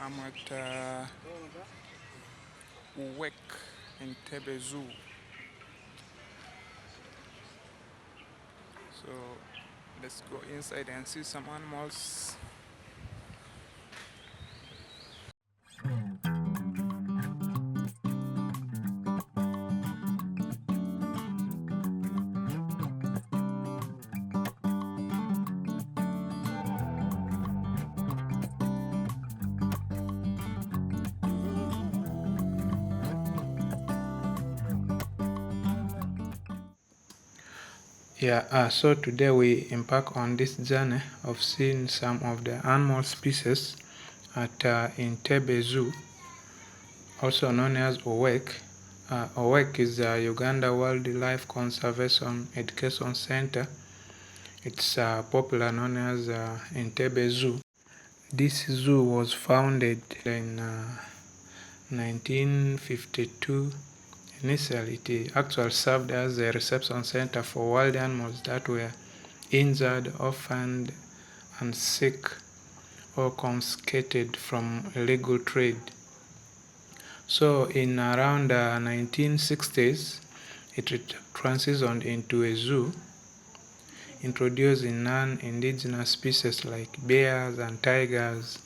I'm at UWEC Entebbe Zoo. So let's go inside and see some animals. So today we embark on this journey of seeing some of the animal species at Entebbe Zoo, also known as UWEC. UWEC is the Uganda Wildlife Conservation Education Center. It's popular known as Entebbe Zoo. This zoo was founded in 1952. Initially, it actually served as a reception center for wild animals that were injured, orphaned, and sick or confiscated from illegal trade. So in around 1960s, it transitioned into a zoo, introducing non-indigenous species like bears and tigers.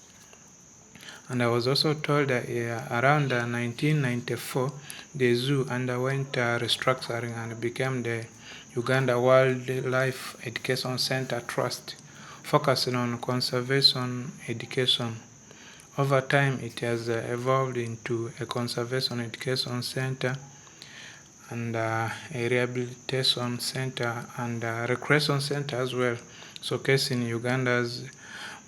And I was also told that around 1994, the zoo underwent restructuring and became the Uganda Wildlife Education Center Trust, focusing on conservation education. Over time, it has evolved into a conservation education center and a rehabilitation center and a recreation center as well, showcasing Uganda's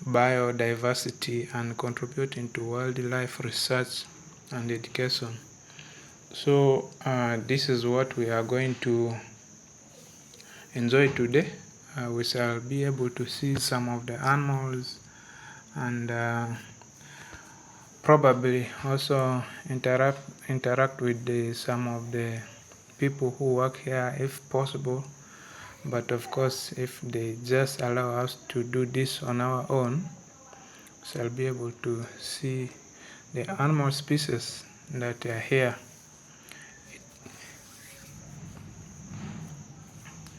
biodiversity and contributing to wildlife research and education. So this is what we are going to enjoy today. We shall be able to see some of the animals and probably also interact with some of the people who work here if possible. But of course, if they just allow us to do this on our own, we shall be able to see the animal species that are here.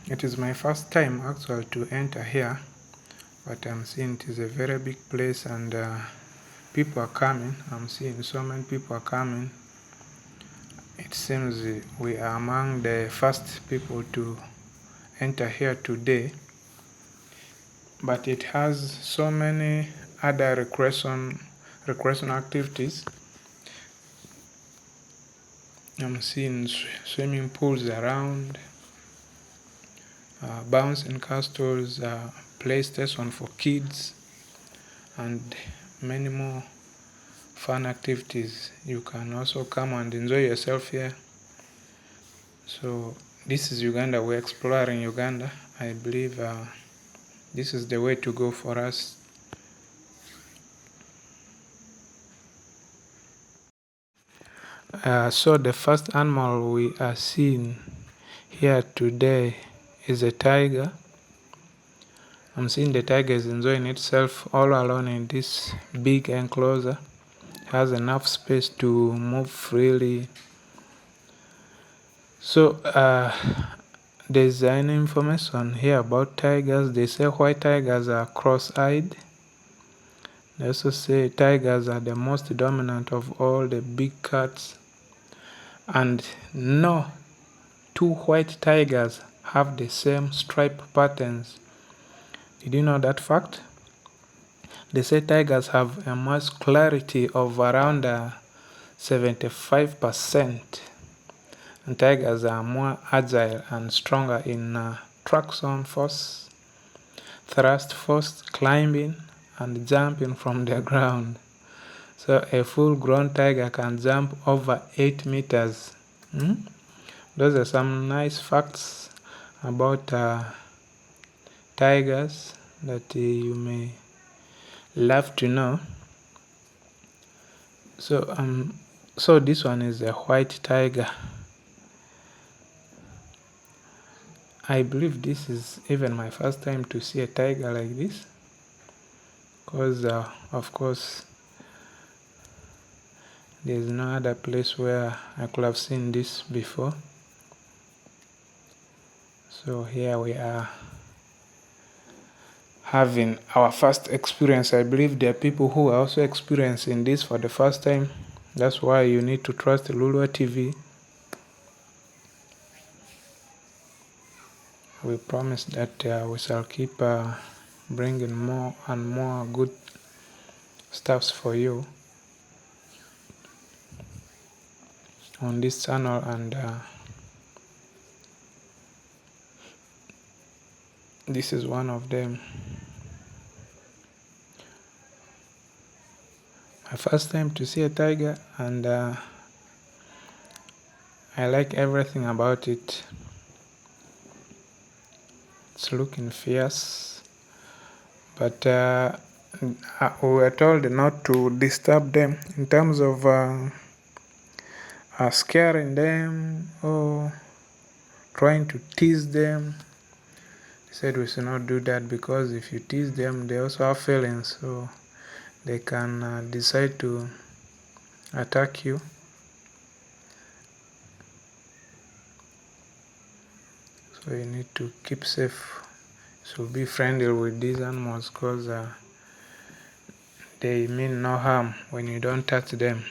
It is my first time actually to enter here, but I'm seeing it is a very big place and people are coming. I'm seeing so many people are coming. It seems we are among the first people to enter here today, but it has so many other recreation activities. I'm seeing swimming pools around, bouncing castles, play station for kids, and many more fun activities. You can also come and enjoy yourself here. So this is Uganda. We're exploring Uganda. I believe this is the way to go for us. So the first animal we are seeing here today is a tiger. I'm seeing the tiger is enjoying itself all alone in this big enclosure. It has enough space to move freely. So there's an information here about tigers. They say white tigers are cross-eyed. They also say tigers are the most dominant of all the big cats. And no two white tigers have the same stripe patterns. Did you know that fact? They say tigers have a mass clarity of around 75%. And tigers are more agile and stronger in traction force, thrust force, climbing, and jumping from the ground. So a full-grown tiger can jump over 8 meters. Those are some nice facts about tigers that you may love to know. So this one is a white tiger. I believe this is even my first time to see a tiger like this, because of course There's no other place where I could have seen this before. So here we are having our first experience. I believe there are people who are also experiencing this for the first time. That's why you need to trust Lulua TV. We promise that we shall keep bringing more and more good stuffs for you on this channel, and this is one of them. My first time to see a tiger, and I like everything about it. It's looking fierce, but we were told not to disturb them in terms of scaring them or trying to tease them. They said we should not do that, because if you tease them, they also have feelings, so they can decide to attack you. So you need to keep safe. So be friendly with these animals, because they mean no harm when you don't touch them.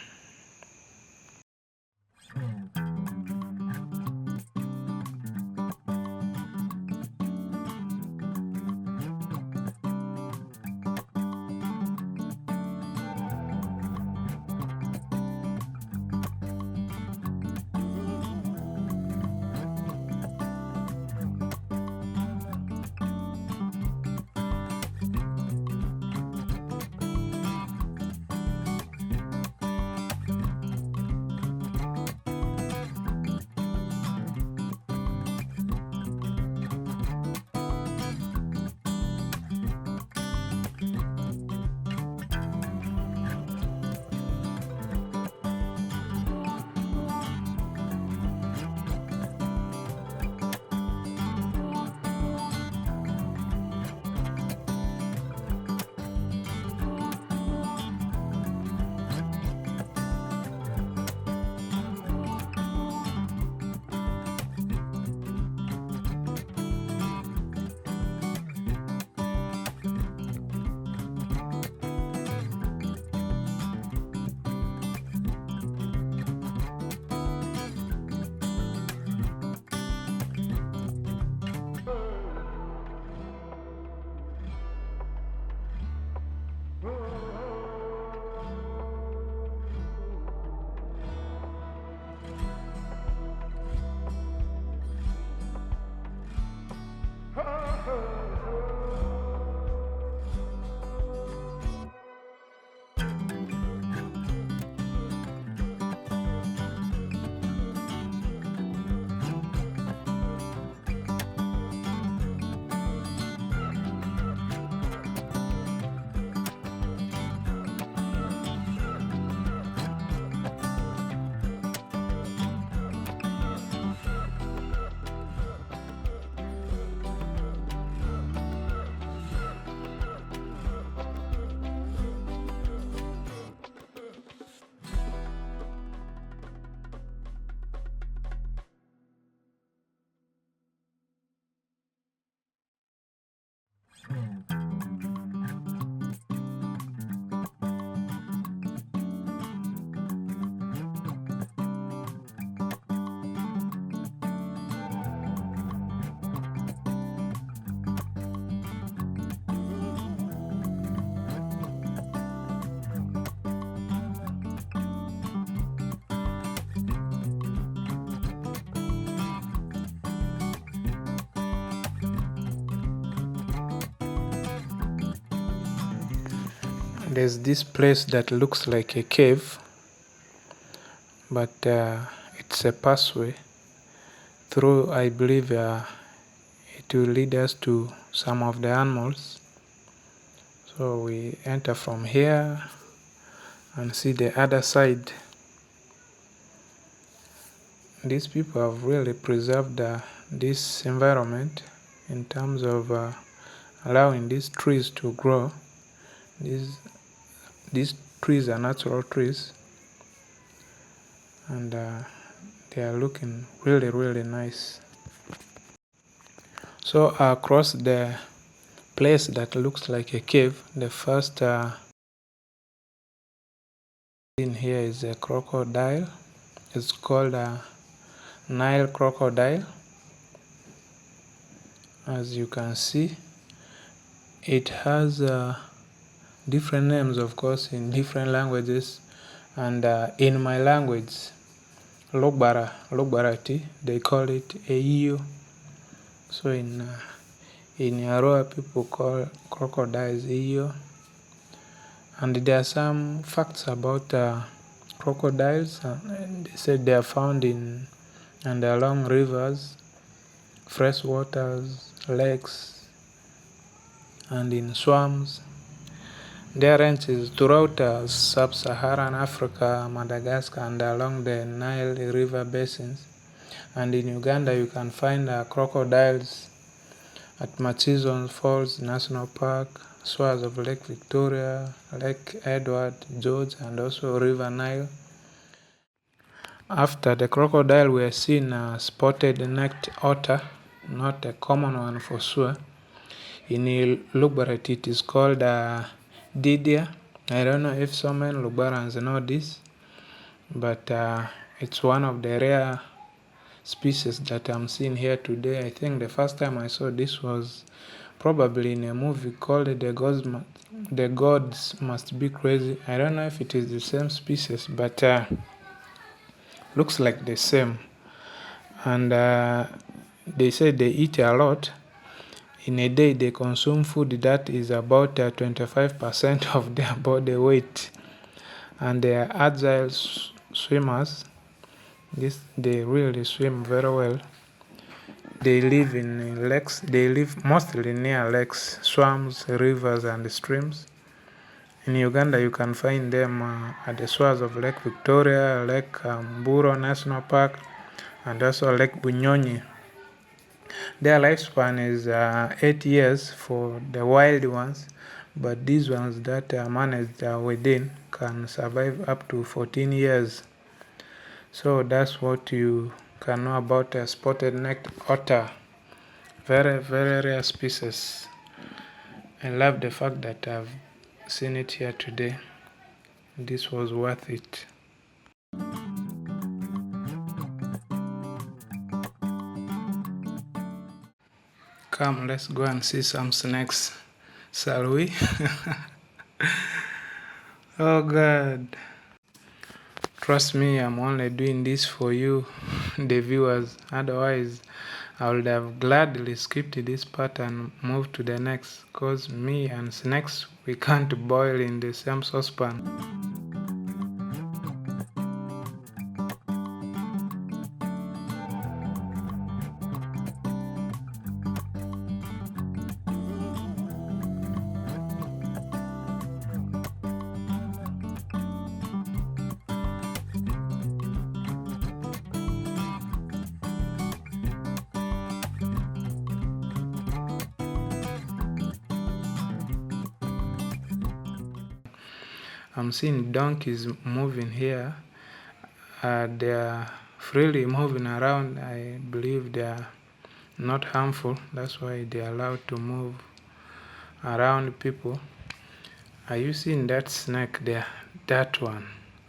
There's this place that looks like a cave, but it's a pathway through. I believe it will lead us to some of the animals. So we enter from here and see the other side. These people have really preserved this environment in terms of allowing these trees to grow. These trees are natural trees. and they are looking really, really nice. So across the place that looks like a cave, the first in here is a crocodile. It's called a Nile crocodile. As you can see, it has different names, of course, in different languages, and in my language, Lugbara, they call it Eyo. So in Yaroa, people call crocodiles Eyo. And there are some facts about crocodiles. And they said they are found in and along rivers, fresh waters, lakes, and in swamps. Their range is throughout sub-Saharan Africa, Madagascar, and along the Nile River basins. And in Uganda, you can find crocodiles at Machizon Falls National Park, shores of Lake Victoria, Lake Edward, George, and also River Nile. After the crocodile, we are seeing a spotted-necked otter, not a common one for sure. In Lugbara, it is called Didia. I don't know if so many Lugbarans know this, but it's one of the rare species that I'm seeing here today. I think the first time I saw this was probably in a movie called The Gods Must Be Crazy. I don't know if it is the same species, but looks like the same. And they say they eat a lot. In a day, they consume food that is about 25% of their body weight. And they are agile swimmers. They really swim very well. They live in lakes. They live mostly near lakes, swamps, rivers, and streams. In Uganda, you can find them at the shores of Lake Victoria, Lake Mburo National Park, and also Lake Bunyonyi. Their lifespan is 8 years for the wild ones, but these ones that are managed within can survive up to 14 years. So that's what you can know about a spotted-necked otter. Very, very rare species. I love the fact that I've seen it here today. This was worth it. Come, let's go and see some snakes, shall we? Oh God. Trust me, I'm only doing this for you, the viewers. Otherwise, I would have gladly skipped this part and moved to the next, because me and snakes, we can't boil in the same saucepan. I'm seeing donkeys moving here. They are freely moving around. I believe they are not harmful. That's why they are allowed to move around people. Are you seeing that snake there? That one.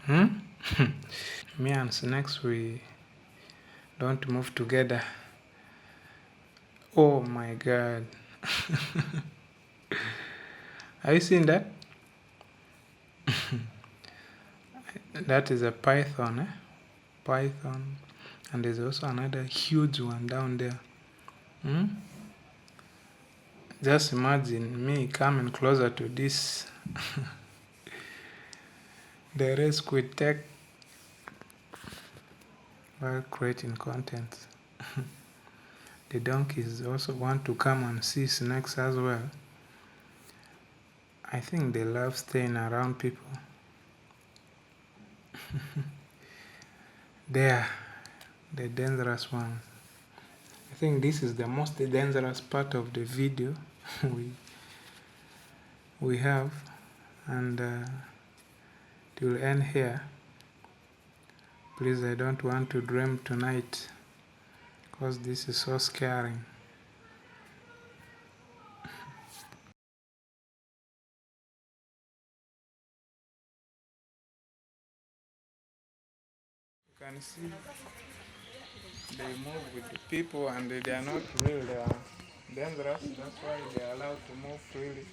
Me and snakes, we don't move together. Oh my God. Are you seeing that? That is a python, eh? Python. And there's also another huge one down there. Just imagine me coming closer to this. The risk we take while creating content. The donkeys also want to come and see snakes as well. I think they love staying around people. They are the dangerous ones. I think this is the most dangerous part of the video we have, and it will end here. Please, I don't want to dream tonight because this is so scaring. You can see they move with the people and they are not really dangerous. That's why they are allowed to move freely.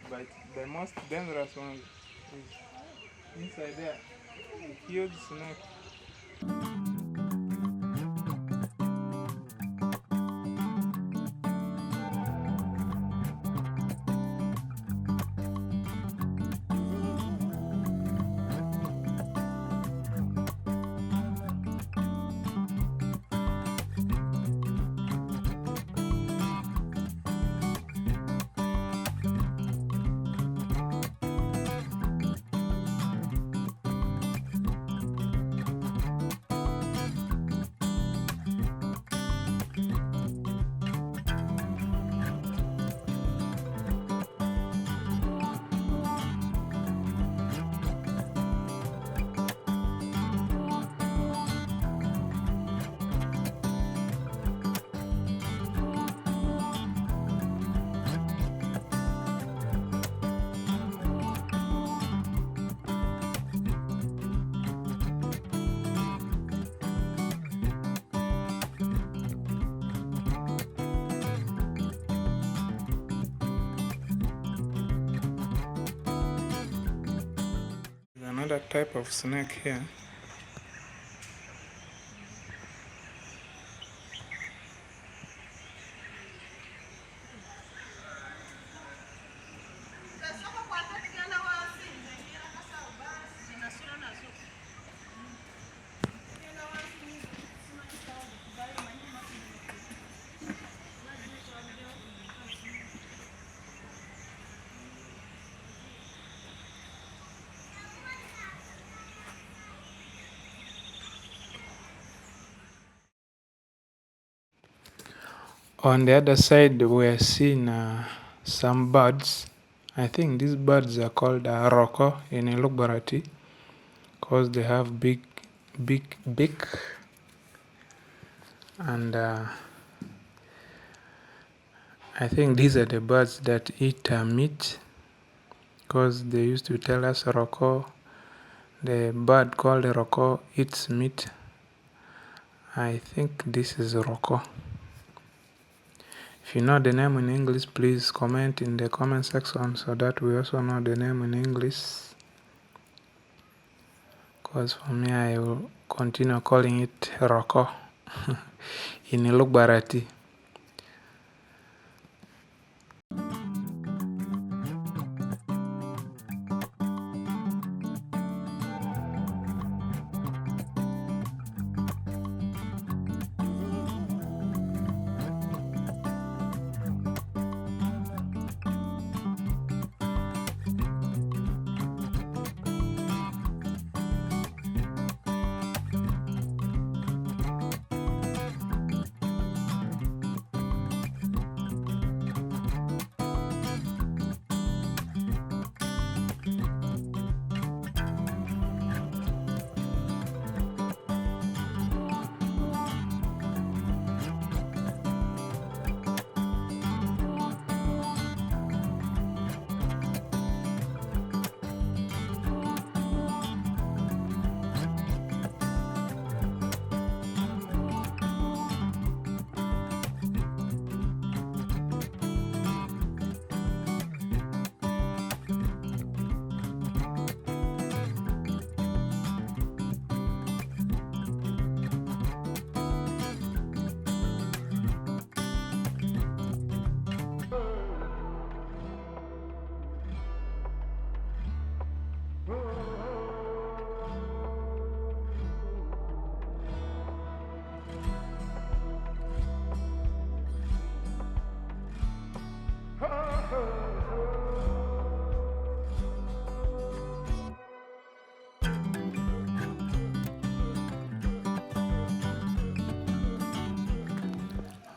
But the most dangerous one is inside there, a huge snake. Another type of snake here. On the other side, we're seeing some birds. I think these birds are called roko in Lugbara because they have big beak, and I think these are the birds that eat meat, because they used to tell us roko, the bird called roko, eats meat. I think this is roko. If you know the name in English, please comment in the comment section so that we also know the name in English. Because for me, I will continue calling it roko in Lugbarati.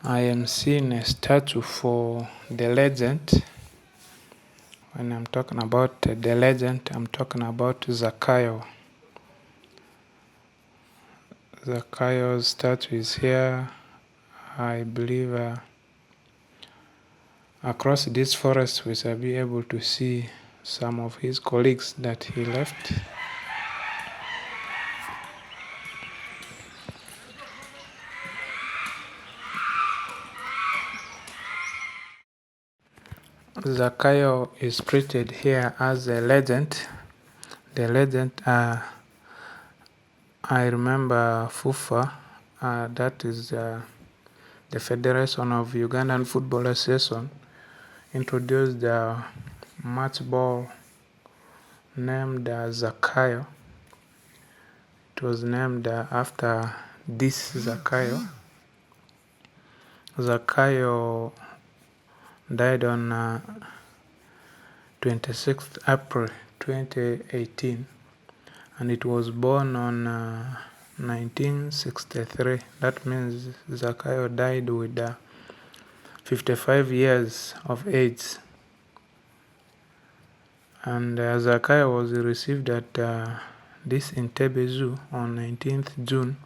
I am seeing a statue for the legend. When I'm talking about the legend, I'm talking about Zakayo. Zakayo's statue is here. I believe across this forest we shall be able to see some of his colleagues that he left. Zakayo is treated here as a legend. The legend, I remember FUFA, that is the Federation of Ugandan Football Association, introduced the match ball named Zakayo. It was named after this Zakayo. Zakayo died on 26th April 2018, and it was born on 1963. That means Zakayo died with 55 years of age. And Zakayo was received at this Entebbe Zoo on 19th June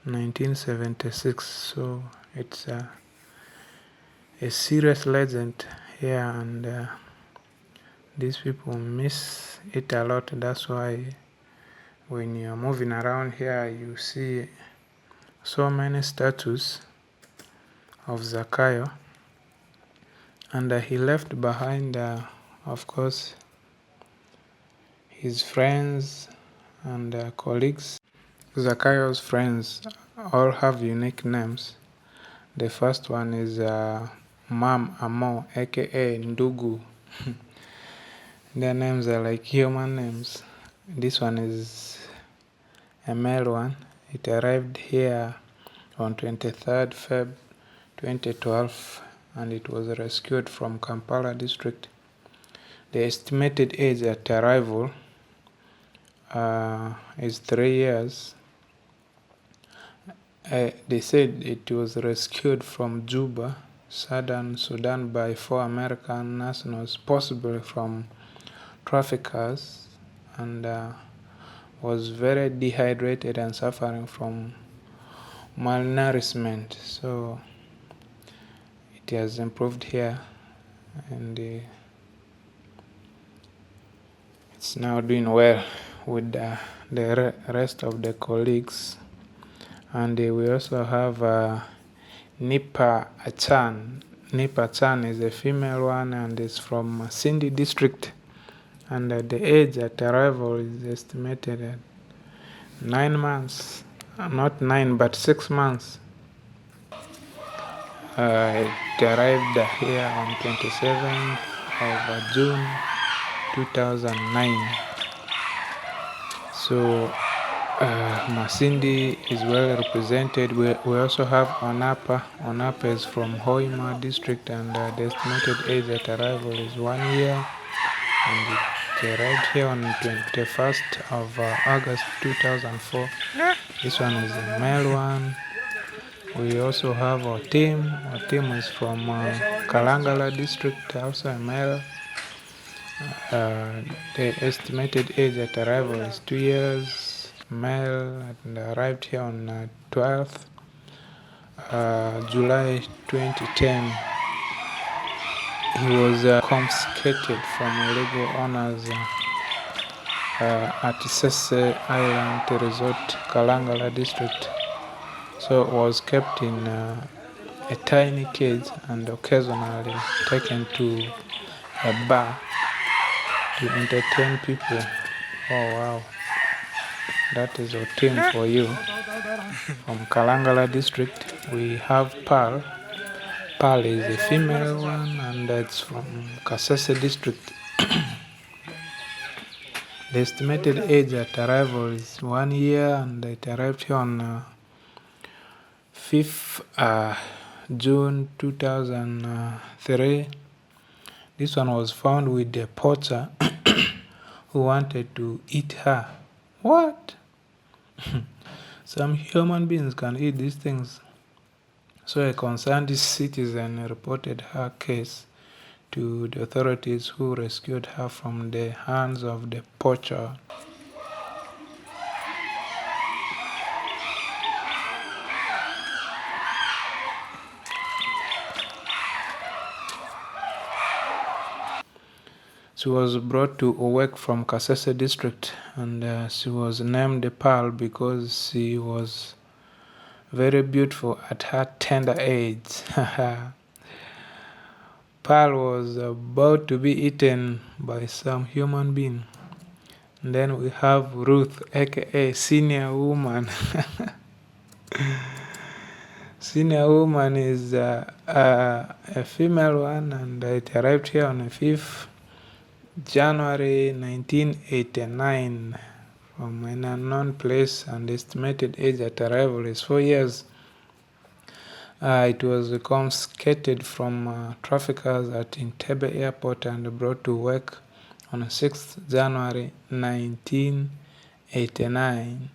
1976. So it's a serious legend here, and these people miss it a lot. That's why when you're moving around here, you see so many statues of Zakayo. And he left behind, of course, his friends and colleagues. Zakayo's friends all have unique names. The first one is Mam Amo, aka Ndugu. Their names are like human names. This one is a male one. It arrived here on 23rd Feb 2012, and it was rescued from Kampala district. The estimated age at arrival is 3 years. They said it was rescued from Juba, Southern Sudan by 4 American nationals, possibly from traffickers, and was very dehydrated and suffering from malnourishment. So it has improved here, and it's now doing well with the rest of the colleagues. And we also have Nipa Achan. Nipa Achan is a female one and is from Sindhi district. And the age at arrival is estimated at 9 months. Not 9, but 6 months. It arrived here on 27th of June 2009. So Masindi is well represented. We also have Onapa. Onapa is from Hoima district, and the estimated age at arrival is 1 year. And it arrived here on 21st of August 2004. This one is a male one. We also have our team. Our team is from Kalangala district, also a male. The estimated age at arrival is 2 years, male, and arrived here on 12th July 2010. He was confiscated from illegal owners at Sese Island Resort, Kalangala district. So it was kept in a tiny cage and occasionally taken to a bar to entertain people. Oh wow, that is our team for you. From Kalangala district, we have Pearl. Pearl is a female one, and it's from Kasese district. The estimated age at arrival is 1 year, and it arrived here on 5th June 2003. This one was found with a poacher who wanted to eat her. What? Some human beings can eat these things. So a concerned citizen reported her case to the authorities, who rescued her from the hands of the poacher. She was brought to UWEC from Kasese district, and she was named Pearl because she was very beautiful at her tender age. Pearl was about to be eaten by some human being. And then we have Ruth, aka Senior Woman. Senior Woman is a female one, and it arrived here on the 5th January 1989 from an unknown place, and the estimated age at arrival is 4 years. It was confiscated from traffickers at Entebbe Airport and brought to work on 6th January 1989.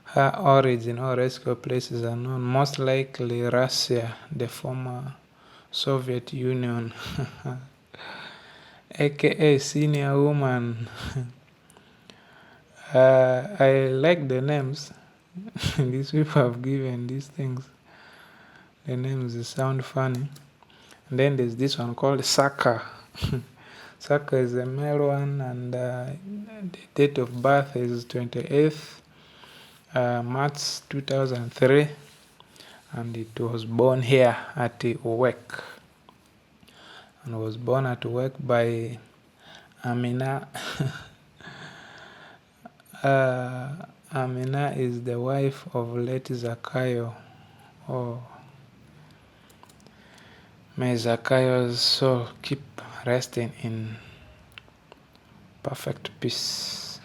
Her origin or rescue places are known, most likely Russia, the former Soviet Union, aka Senior Woman. I like the names these people have given these things. The names sound funny. And then there's this one called Saka. Saka is a male one, and the date of birth is 28th March 2003, and it was born here at UWEC, and was born at UWEC by Amina. Amina is the wife of late Zakayo. Oh, may Zakayo's soul keep resting in perfect peace.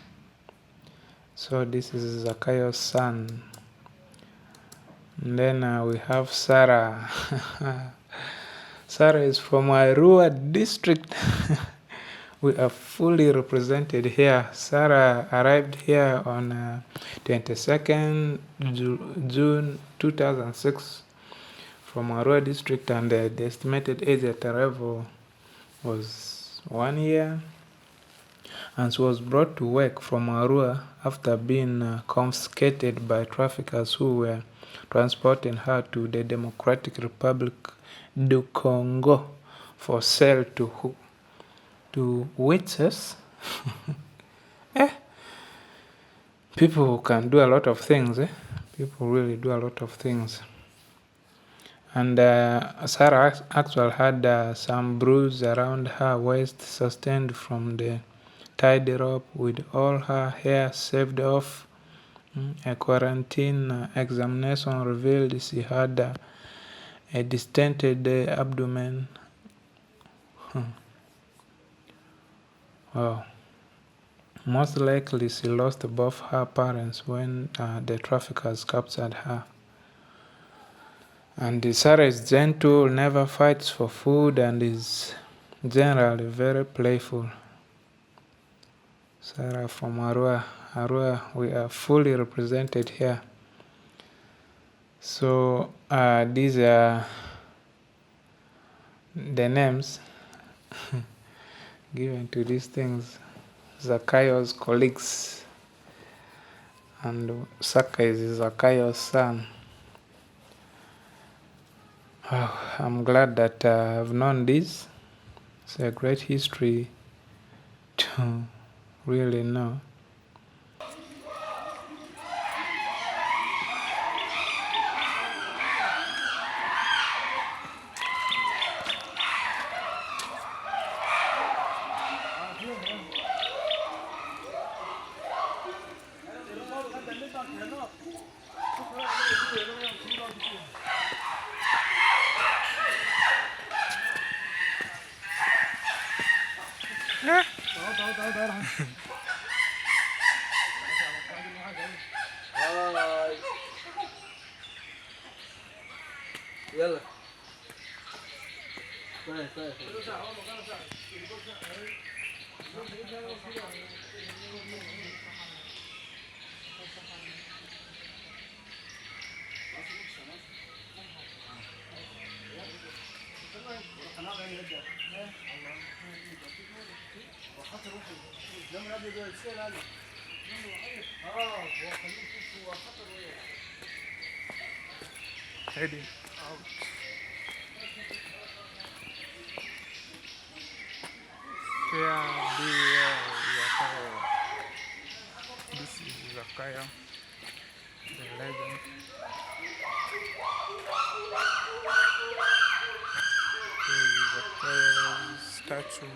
So this is Zakayo's son. And then we have Sarah. Sarah is from Arua district. We are fully represented here. Sarah arrived here on 22nd June 2006 from Arua district, and the estimated age at arrival was 1 year. And she was brought to work from Arua after being confiscated by traffickers who were transporting her to the Democratic Republic du Congo for sale to witches. People can do a lot of things. People really do a lot of things. And Sarah actually had some bruise around her waist sustained from the tied rope with all her hair shaved off. A quarantine examination revealed she had a distended abdomen. Wow. Most likely she lost both her parents when the traffickers captured her. And Sarah is gentle, never fights for food, and is generally very playful. Sarah from Arua. Arua, we are fully represented here. So these are the names given to these things. Zakayo's colleagues, and Saka is Zakayo's son. Oh, I'm glad that I've known this. It's a great history to really know. يلا Heading out. fair be where Zakaya. This is Zakaya, the legend. This is Zakaya's statue.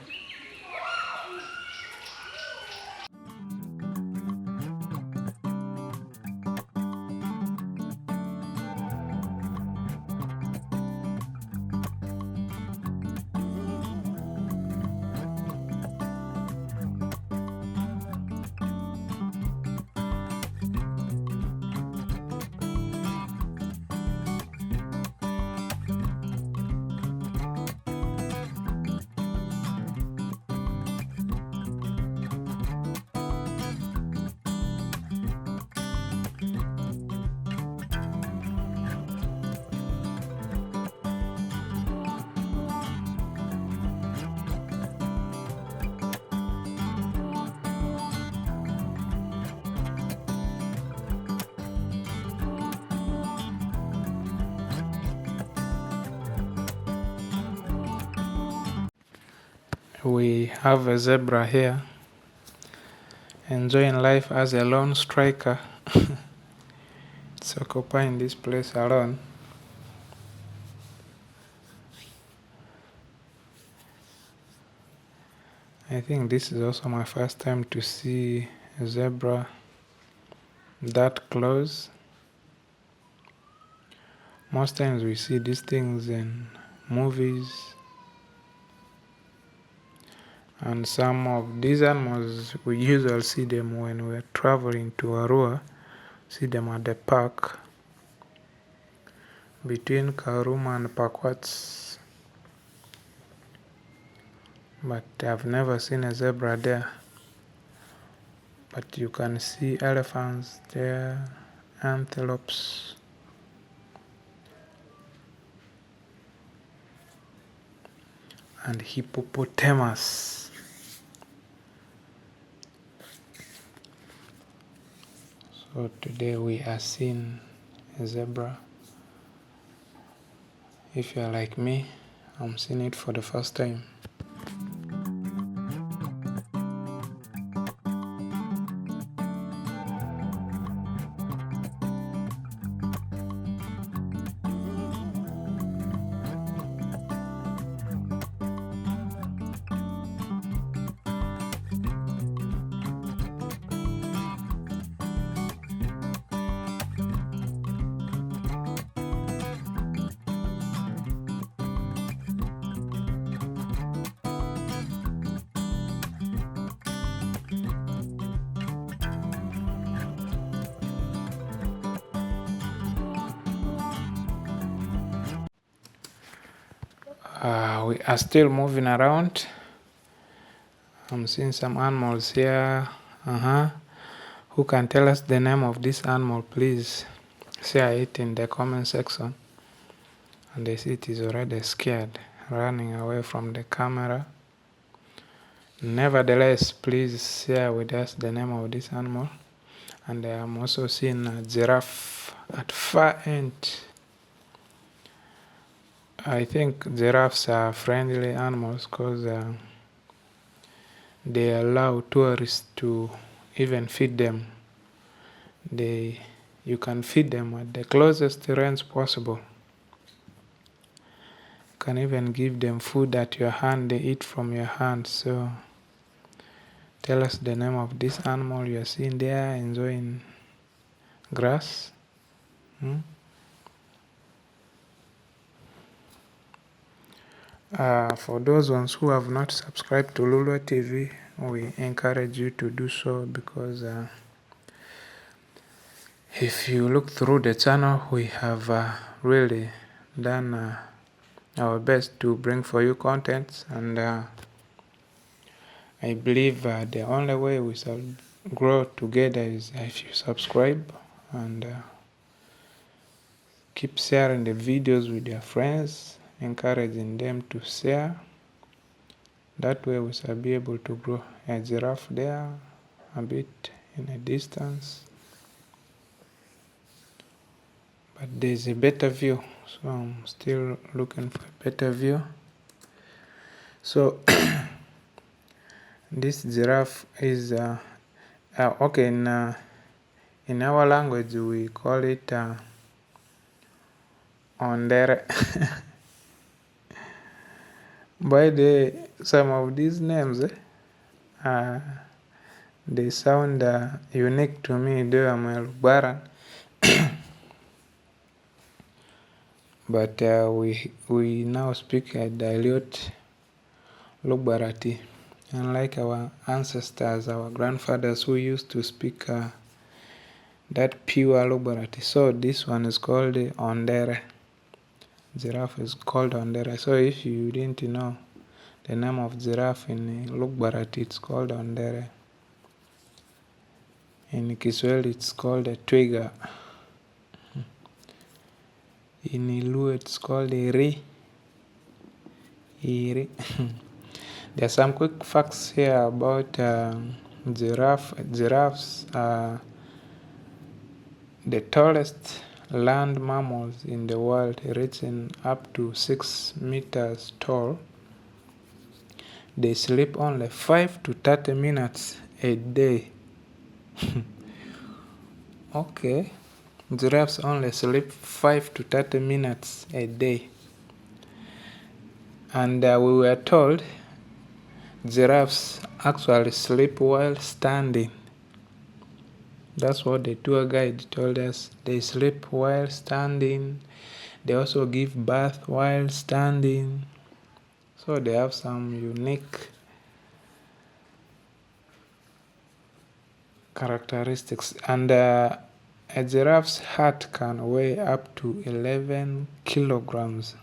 We have a zebra here, enjoying life as a lone striker. It's occupying this place alone. I think this is also my first time to see a zebra that close. Most times we see these things in movies, and some of these animals we usually see them when we're traveling to Arua, see them at the park between Karuma and Pakwats, but I've never seen a zebra there. But you can see elephants there, antelopes, and hippopotamus. So today we are seeing a zebra. If you are like me, I'm seeing it for the first time. We are still moving around. I'm seeing some animals here. Who can tell us the name of this animal, please? Share it in the comment section. And I see it is already scared, running away from the camera. Nevertheless, please share with us the name of this animal. And I am also seeing a giraffe at far end. I think giraffes are friendly animals because they allow tourists to even feed them. You can feed them at the closest range possible. You can even give them food at your hand, they eat from your hand. So tell us the name of this animal you are seeing there enjoying grass. For those ones who have not subscribed to Lulu TV, we encourage you to do so, because if you look through the channel, we have really done our best to bring for you content, and I believe the only way we shall grow together is if you subscribe and keep sharing the videos with your friends, encouraging them to share. That way we shall be able to grow a giraffe there a bit in a distance. But there's a better view, so I'm still looking for a better view. So This giraffe is okay. In our language, we call it ondere. By the way, some of these names they sound unique to me, though I'm a Lugbara. But we now speak a dilute Lugbarati, unlike our ancestors, our grandfathers who used to speak that pure Lugbarati. So this one is called Ondere. Giraffe is called Ondere. So if you didn't know the name of giraffe in Lugbarati, it's called Ondere. In Kiswahili, it's called a twiga. In Ilu, it's called Iri. Iri. There are some quick facts here about giraffes. The tallest land mammals in the world, reaching up to 6 meters tall. They sleep only 5 to 30 minutes a day. Okay, giraffes only sleep 5 to 30 minutes a day. And we were told giraffes actually sleep while standing. That's what the tour guide told us. They sleep while standing. They also give birth while standing. So they have some unique characteristics. And a giraffe's heart can weigh up to 11 kilograms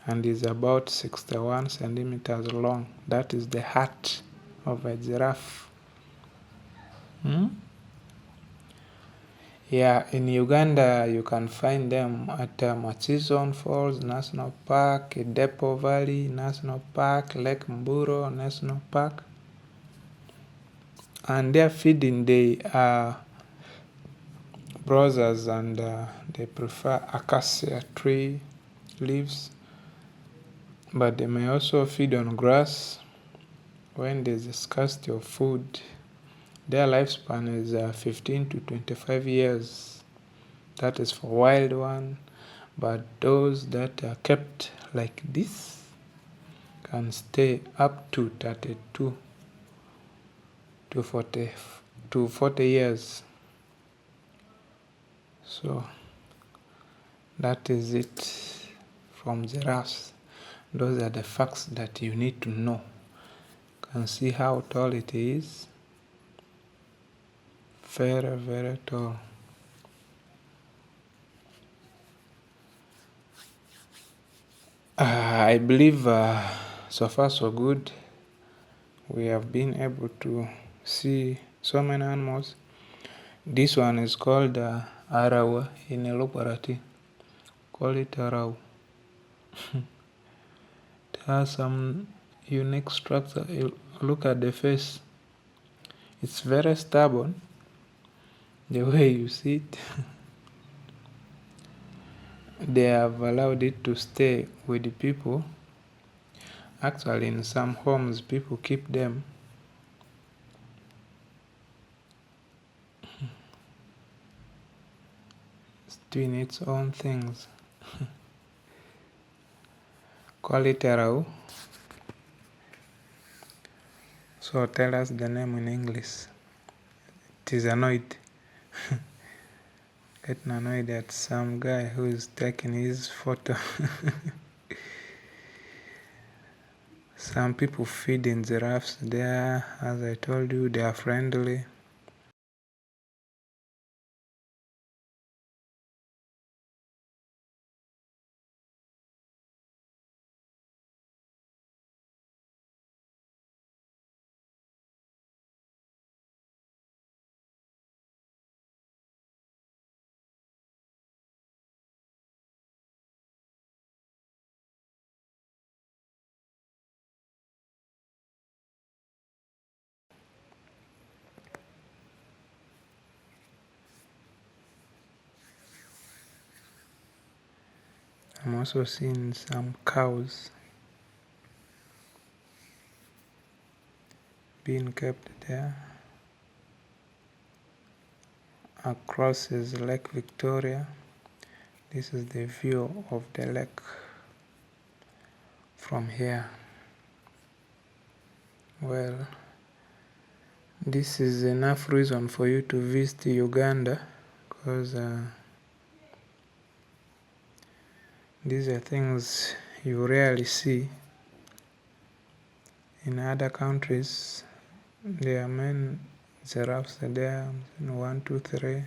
and is about 61 centimeters long. That is the heart of a giraffe. Yeah, in Uganda you can find them at Machison Falls National Park, Depo Valley National Park, Lake Mburo National Park. And their feeding, they are browsers and they prefer acacia tree leaves, but they may also feed on grass when there's a scarcity of food. Their lifespan is 15 to 25 years. That is for wild one, but those that are kept like this can stay up to 32 to 40 years. So that is it from giraffes. Those are the facts that you need to know. You can see how tall it is. Very, very tall. I believe so far so good. We have been able to see so many animals. This one is called Arawa in Lugbara. Call it Arau. It has some unique structure. You look at the face. It's very stubborn. The way you see it. They have allowed it to stay with the people. Actually, in some homes, people keep them. It's doing its own things. Call it Arau. So tell us the name in English. It is annoyed. Getting annoyed at some guy who is taking his photo. Some people feed in giraffes there. As I told you, they are friendly. I'm also seeing some cows. being kept there. Across is Lake Victoria. This is the view of the lake from here. Well, this is enough reason for you to visit Uganda, because these are things you rarely see in other countries. There are many giraffes there, 1, 2, 3.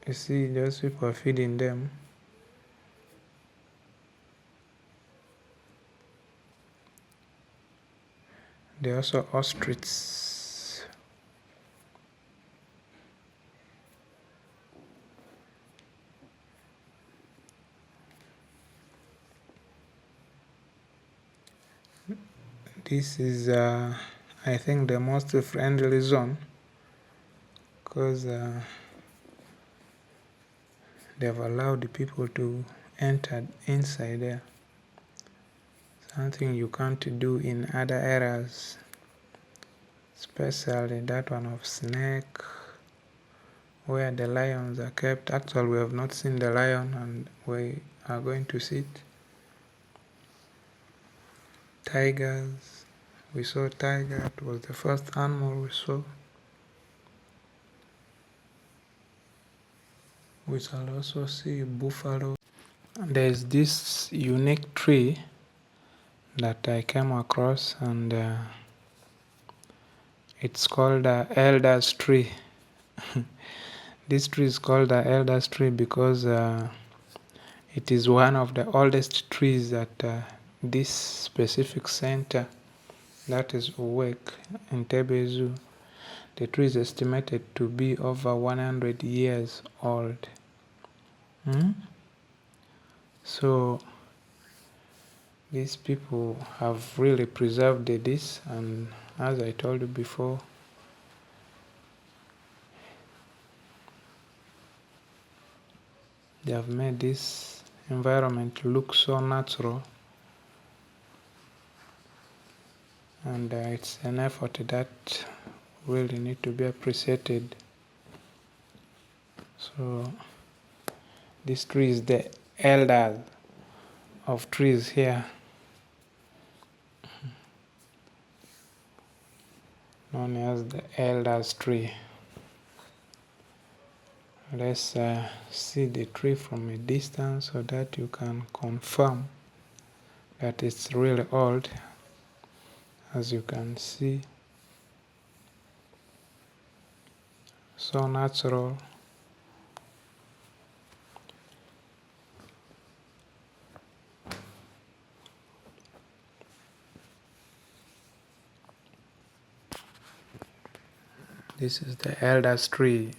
You see, those people are feeding them. There are also ostriches. This is, I think, the most friendly zone, because they've allowed the people to enter inside there. Something you can't do in other areas, especially that one of snake, where the lions are kept. Actually, we have not seen the lion, and we are going to see it. Tigers, we saw tiger. It was the first animal we saw. We shall also see buffalo. There's this unique tree that I came across, and it's called the elder's tree. This tree is called the elder's tree because it is one of the oldest trees at this specific center, that is UWEC Entebbe Zoo. The tree is estimated to be over 100 years old. So these people have really preserved this, and as I told you before, they have made this environment look so natural, and it's an effort that really need to be appreciated. So this tree is the elder of trees here, known as the elder's tree. Let's see the tree from a distance so that you can confirm that it's really old. As you can see, so natural. This is the elder's tree.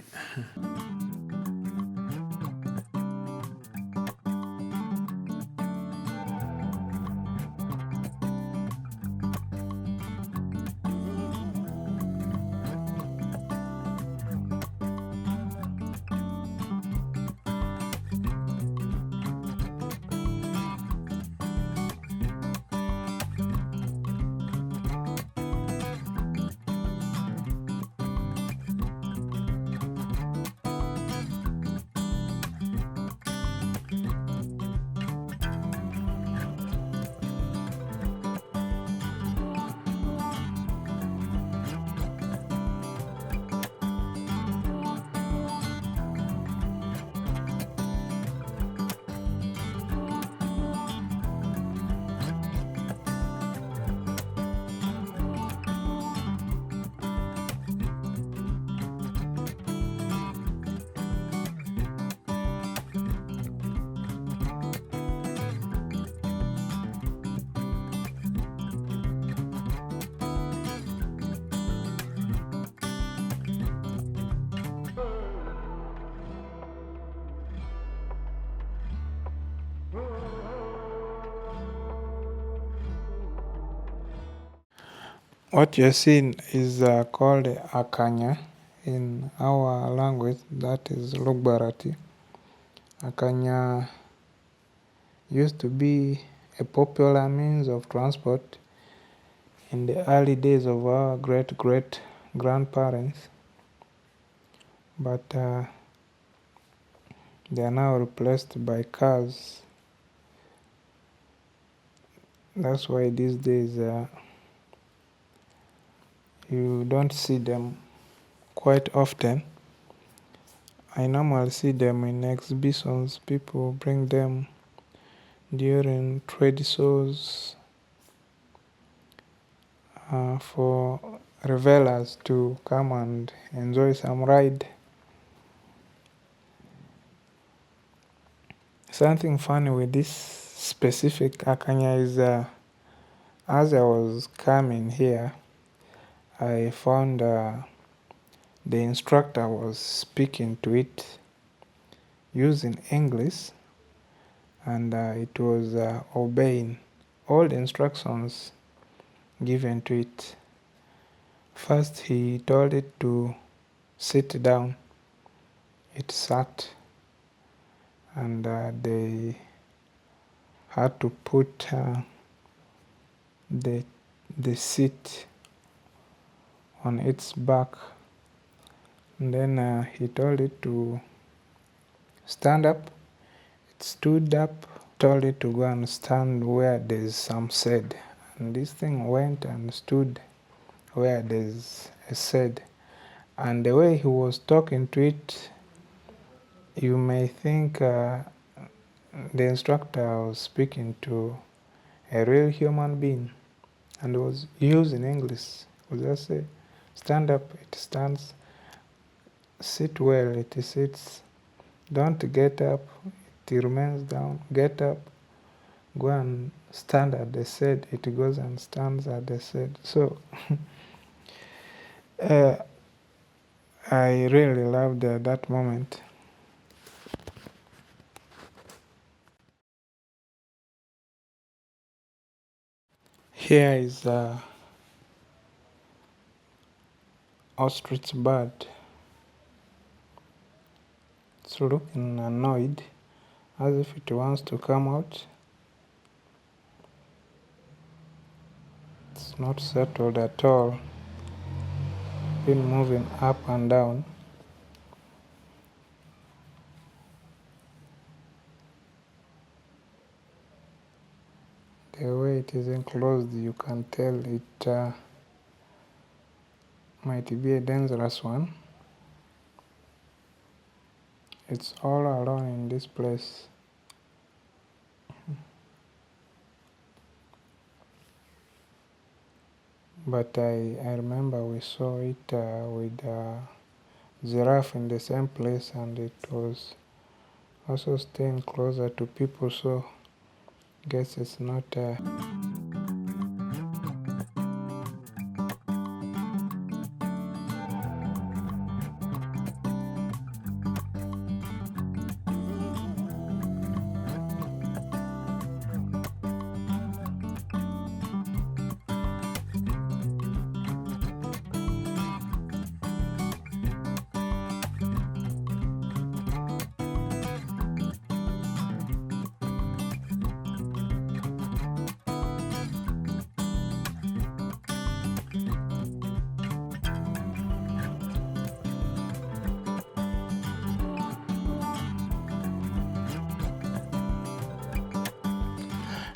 What you're seeing is called akanya in our language, that is Lugbara. Akanya used to be a popular means of transport in the early days of our great grandparents, but they are now replaced by cars. That's why these days you don't see them quite often. I normally see them in exhibitions. People bring them during trade shows for revelers to come and enjoy some ride. Something funny with this specific Akanya is as I was coming here, I found the instructor was speaking to it using English, and it was obeying all the instructions given to it. First, he told it to sit down. It sat, and they had to put the seat on its back. And then he told it to stand up. It stood up. Told it to go and stand where there's some shade. And this thing went and stood where there's a shade. And the way he was talking to it, you may think the instructor was speaking to a real human being and was using English. It was just say, stand up, it stands. Sit well, it sits. Don't get up, it remains down. Get up, go and stand at the shade, it goes and stands at the shade. So I really loved that moment. Here is ostrich bird. It's looking annoyed, as if it wants to come out. It's not settled at all. Been moving up and down. The way it is enclosed, you can tell it might be a dangerous one. It's all alone in this place. But I remember we saw it with giraffe in the same place, and it was also staying closer to people, so I guess it's not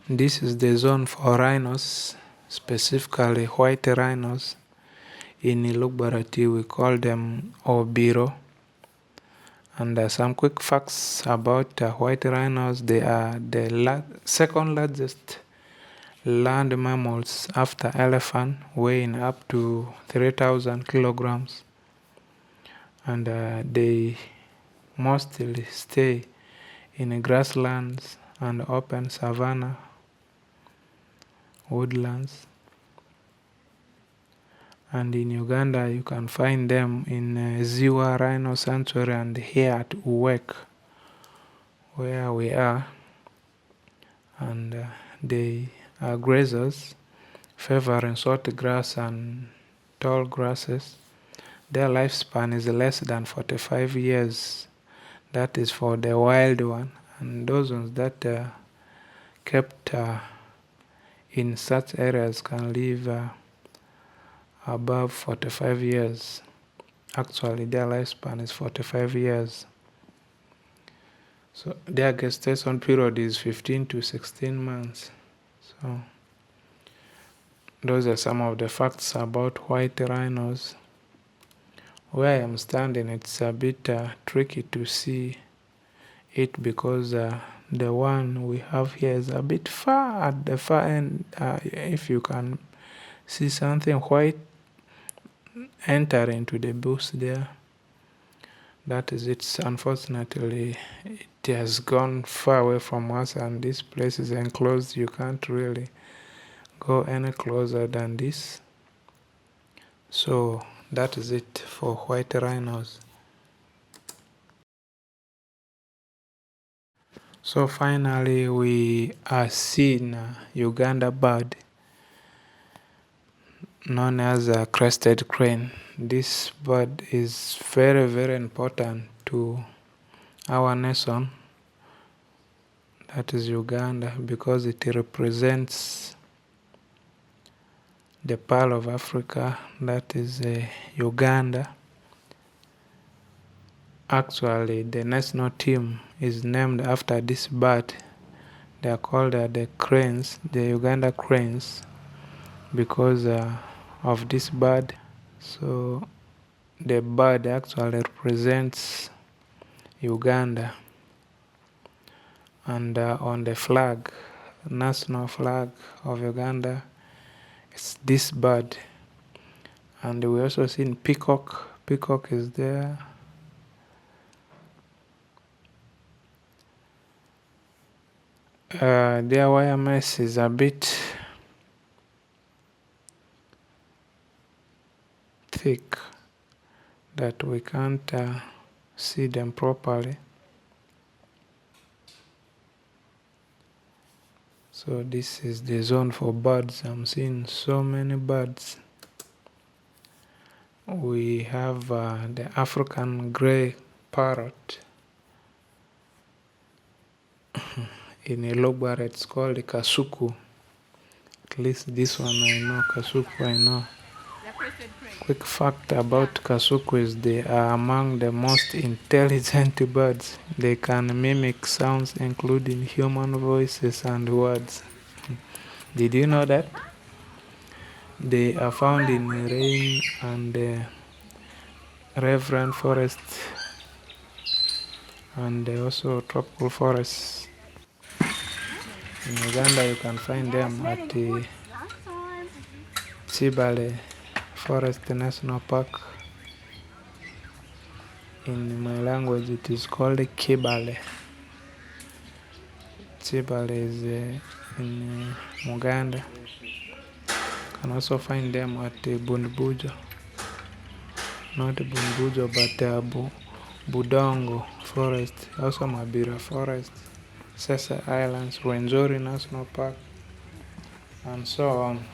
This is the zone for rhinos, specifically white rhinos. In Lugbara, we call them Obiro. And some quick facts about white rhinos. They are the second largest land mammals after elephant, weighing up to 3,000 kilograms. And they mostly stay in grasslands and open savanna woodlands. And in Uganda, you can find them in Ziwa Rhino Sanctuary and here at UWEC, where we are. And they are grazers, favoring short grass and tall grasses. Their lifespan is less than 45 years. That is for the wild one. And those ones that kept in such areas can live above 45 years. Actually, their lifespan is 45 years. So their gestation period is 15 to 16 months. So those are some of the facts about white rhinos. Where I am standing, it's a bit tricky to see it because the one we have here is a bit far at the far end. If you can see something white enter into the bush there, that is it. Unfortunately, it has gone far away from us, and this place is enclosed. You can't really go any closer than this. So that is it for white rhinos. So finally, we are seeing a Uganda bird known as a crested crane. This bird is very, very important to our nation, that is Uganda, because it represents the pearl of Africa, that is Uganda. Actually, the national team is named after this bird. They are called the cranes, the Uganda cranes, because of this bird. So the bird actually represents Uganda, and on the flag, national flag of Uganda, it's this bird. And we also seen peacock. Peacock is there. Their YMS is a bit thick that we can't see them properly. So this is the zone for birds. I'm seeing so many birds. We have the African grey parrot. In Lugbara it's called kasuku. At least this one I know, kasuku I know. Quick fact about kasuku is they are among the most intelligent birds. They can mimic sounds including human voices and words. Did you know that? They are found in rain and reverend forests and also tropical forests. In Uganda you can find them at the Chibale Forest National Park. In my language it is called Kibale. Chibale is in Uganda. You can also find them at Bundubujo. Not Bundubujo but Budongo Forest, also Mabira Forest, Sesa Islands, Rwenzori National Park, and so on.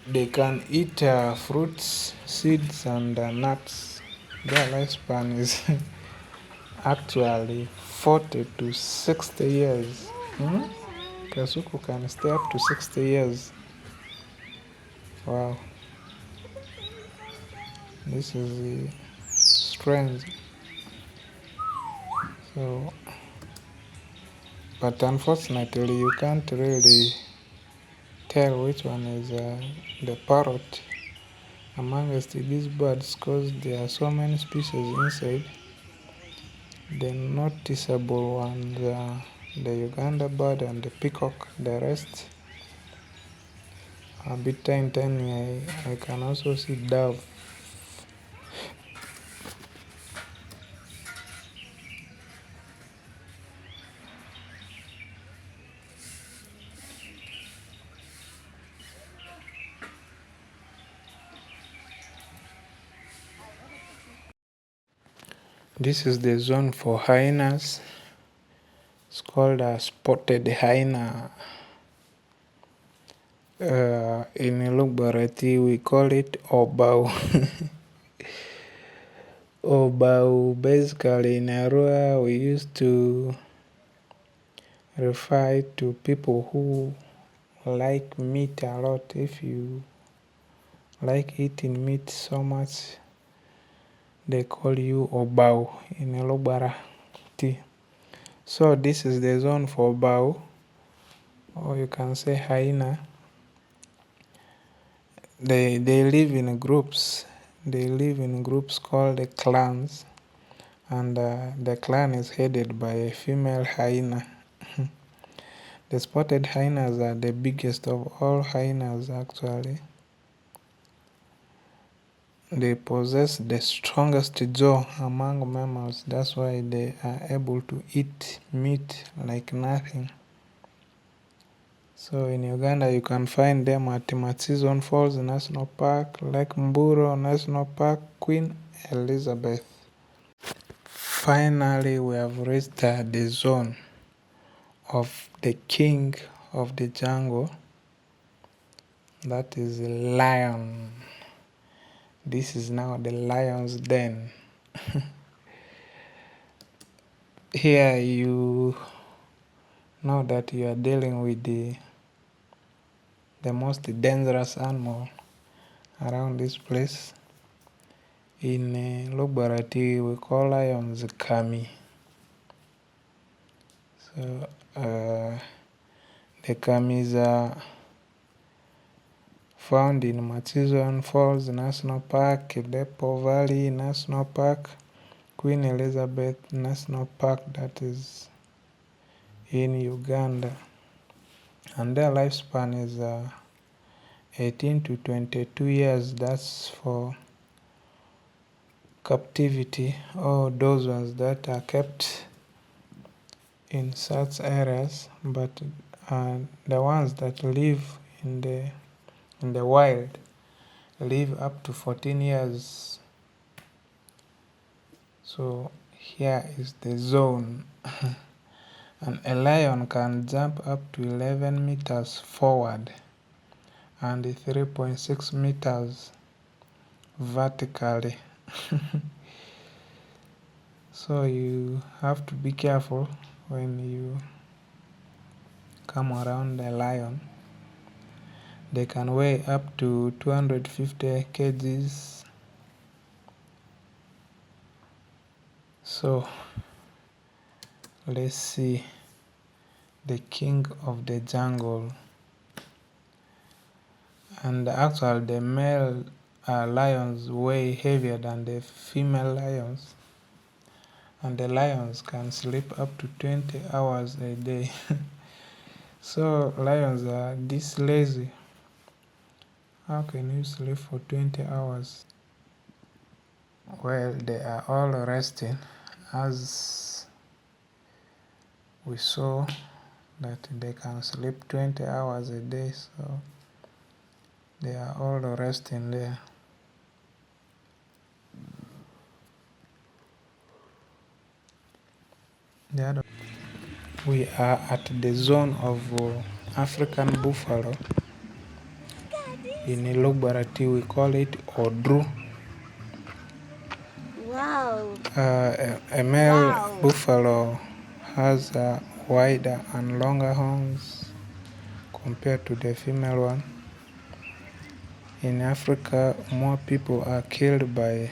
They can eat fruits, seeds, and nuts. Their lifespan is actually 40 to 60 years. Kasuku can stay up to 60 years. Wow. This is strange. So, but unfortunately, you can't really tell which one is the parrot amongst these birds because there are so many species inside. The noticeable ones are the Uganda bird and the peacock. The rest are a bit tiny. I can also see dove. This is the zone for hyenas. It's called a spotted hyena. In Lugbarati we call it Obau. Obau, basically in Arua we used to refer to people who like meat a lot. If you like eating meat so much. They call you Obao in Lugbara tea. So this is the zone for Obao, or you can say hyena. They live in groups. They live in groups called the clans, and the clan is headed by a female hyena. The spotted hyenas are the biggest of all hyenas actually. They possess the strongest jaw among mammals. That's why they are able to eat meat like nothing. So in Uganda you can find them at Matizon Falls National Park, Lake Mburo National Park, Queen Elizabeth. Finally we have reached the zone of the king of the jungle. That is a lion. This is now the lion's den. Here you know that you are dealing with the most dangerous animal around this place. In Lugbara we call lions kami. So the kamis are found in Matizon Falls National Park, Kidepo Valley National Park, Queen Elizabeth National Park, that is in Uganda. And their lifespan is 18 to 22 years. That's for captivity, or those ones that are kept in such areas. But the ones that live in the wild live up to 14 years. So here is the zone. And a lion can jump up to 11 meters forward and 3.6 meters vertically. So you have to be careful when you come around a lion. They can weigh up to 250 kgs. So let's see the king of the jungle. And actually the male lions weigh heavier than the female lions, and the lions can sleep up to 20 hours a day. So lions are this lazy. How can you sleep for 20 hours? Well, they are all resting, as we saw that they can sleep 20 hours a day, so they are all resting there. We are at the zone of African buffalo. In Lugbara we call it Odru. Wow. A male buffalo has wider and longer horns compared to the female one. In Africa, more people are killed by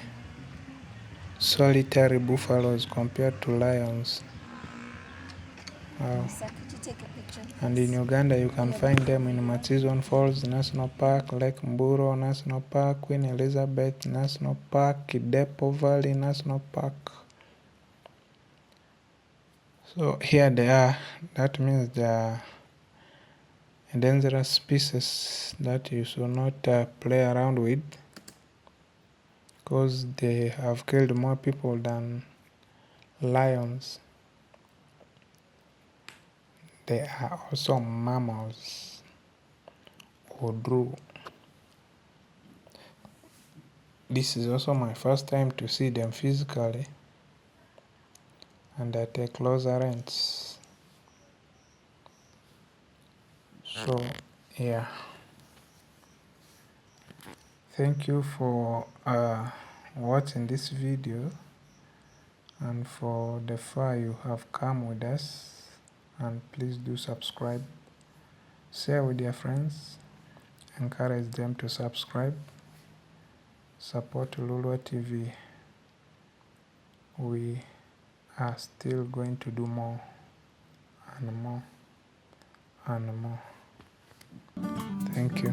solitary buffaloes compared to lions. Wow. And in Uganda, you can find them in Matizon Falls National Park, Lake Mburo National Park, Queen Elizabeth National Park, Kidepo Valley National Park. So here they are. That means they are a dangerous species that you should not play around with, because they have killed more people than lions. They are also mammals, Odru. This is also my first time to see them physically and at a closer range. So yeah, thank you for watching this video, and for the far you have come with us. And please do subscribe, share with your friends, encourage them to subscribe. support Lulwa TV. We are still going to do more and more and more. Thank you.